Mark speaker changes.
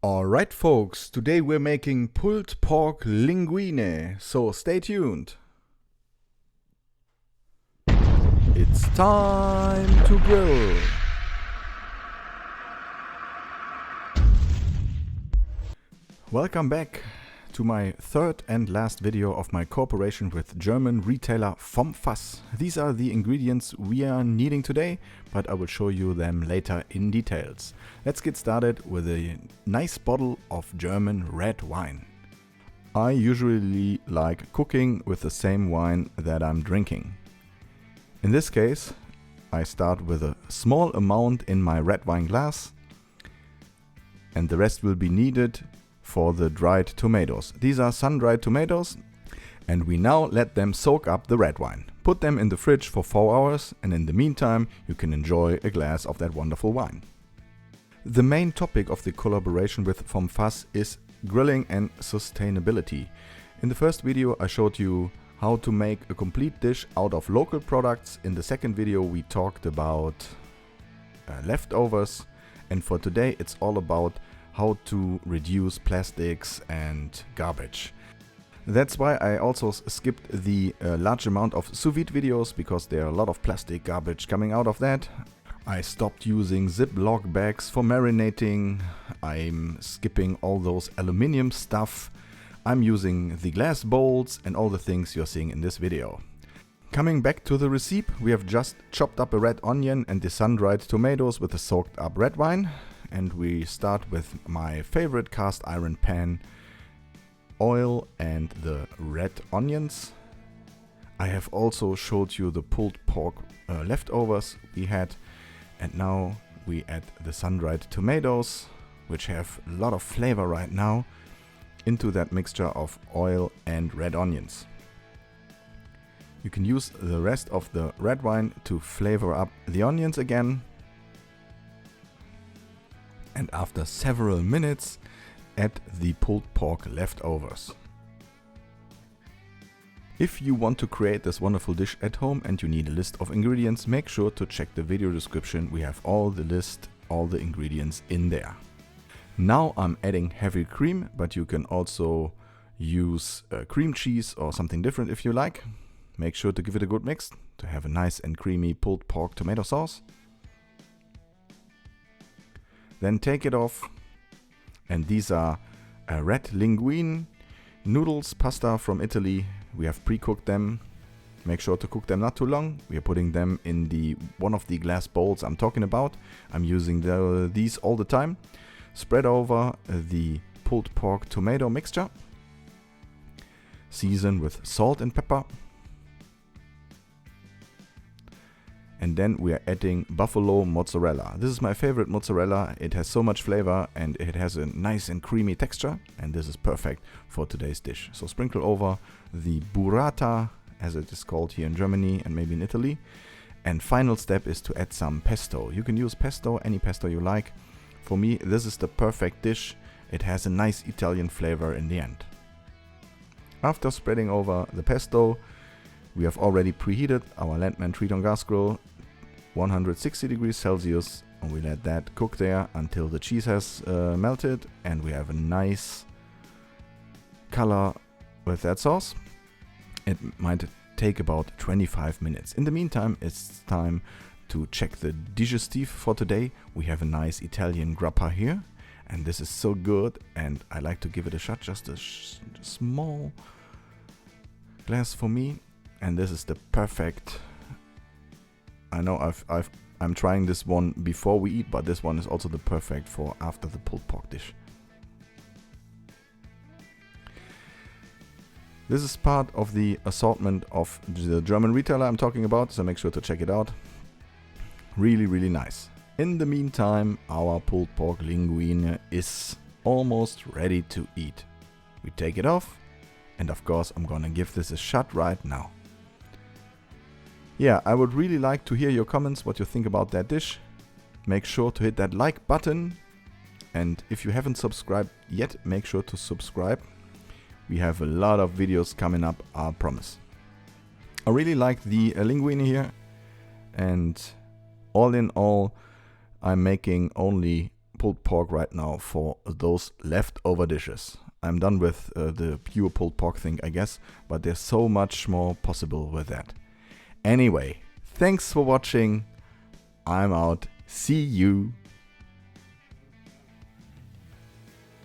Speaker 1: Alright folks, today we're making pulled pork linguine, so stay tuned. It's time to grill. Welcome back to my third and last video of my cooperation with German retailer Vom Fass. These are the ingredients we are needing today, but I will show you them later in details. Let's get started with a nice bottle of German red wine. I usually like cooking with the same wine that I'm drinking. In this case, I start with a small amount in my red wine glass, and the rest will be needed for the dried tomatoes. These are sun-dried tomatoes, and we now let them soak up the red wine. Put them in the fridge for 4 hours, and in the meantime you can enjoy a glass of that wonderful wine. The main topic of the collaboration with Vom Fass is grilling and sustainability. In the first video I showed you how to make a complete dish out of local products. In the second video we talked about leftovers, and for today it's all about how to reduce plastics and garbage. That's why I also skipped the large amount of sous vide videos, because there are a lot of plastic garbage coming out of that. I stopped using Ziploc bags for marinating. I'm skipping all those aluminium stuff. I'm using the glass bowls and all the things you're seeing in this video. Coming back to the recipe, we have just chopped up a red onion and the sun-dried tomatoes with the soaked up red wine. And we start with my favorite cast iron pan, oil and the red onions. I have also showed you the pulled pork leftovers we had, and now we add the sun-dried tomatoes, which have a lot of flavor right now, into that mixture of oil and red onions. You can use the rest of the red wine to flavor up the onions again. And after several minutes, add the pulled pork leftovers. If you want to create this wonderful dish at home and you need a list of ingredients, make sure to check the video description. We have all the ingredients in there. Now I'm adding heavy cream, but you can also use cream cheese or something different if you like. Make sure to give it a good mix to have a nice and creamy pulled pork tomato sauce. Then take it off, and these are red linguine noodles, pasta from Italy. We have pre-cooked them. Make sure to cook them not too long. We are putting them in one of the glass bowls I'm talking about. I'm using these all the time. Spread over the pulled pork tomato mixture. Season with salt and pepper. And then we are adding buffalo mozzarella. This is my favorite mozzarella. It has so much flavor and it has a nice and creamy texture, and this is perfect for today's dish. So sprinkle over the burrata, as it is called here in Germany and maybe in Italy. And final step is to add some pesto. You can use pesto, any pesto you like. For me, this is the perfect dish. It has a nice Italian flavor in the end. After spreading over the pesto, we have already preheated our Landmann treat on gas grill, 160 degrees Celsius, and we let that cook there until the cheese has melted and we have a nice color with that sauce. It might take about 25 minutes. In the meantime, it's time to check the digestif for today. We have a nice Italian grappa here, and this is so good, and I like to give it a shot, just a small glass for me. And this is the perfect. I know I'm trying this one before we eat, but this one is also the perfect for after the pulled pork dish. This is part of the assortment of the German retailer I'm talking about, so make sure to check it out. Really, really nice. In the meantime, our pulled pork linguine is almost ready to eat. We take it off, and of course I'm gonna give this a shot right now. Yeah, I would really like to hear your comments, what you think about that dish. Make sure to hit that like button. And if you haven't subscribed yet, make sure to subscribe. We have a lot of videos coming up, I promise. I really like the linguine here. And all in all, I'm making only pulled pork right now for those leftover dishes. I'm done with the pure pulled pork thing, I guess, but there's so much more possible with that. Anyway, thanks for watching. I'm out. See you.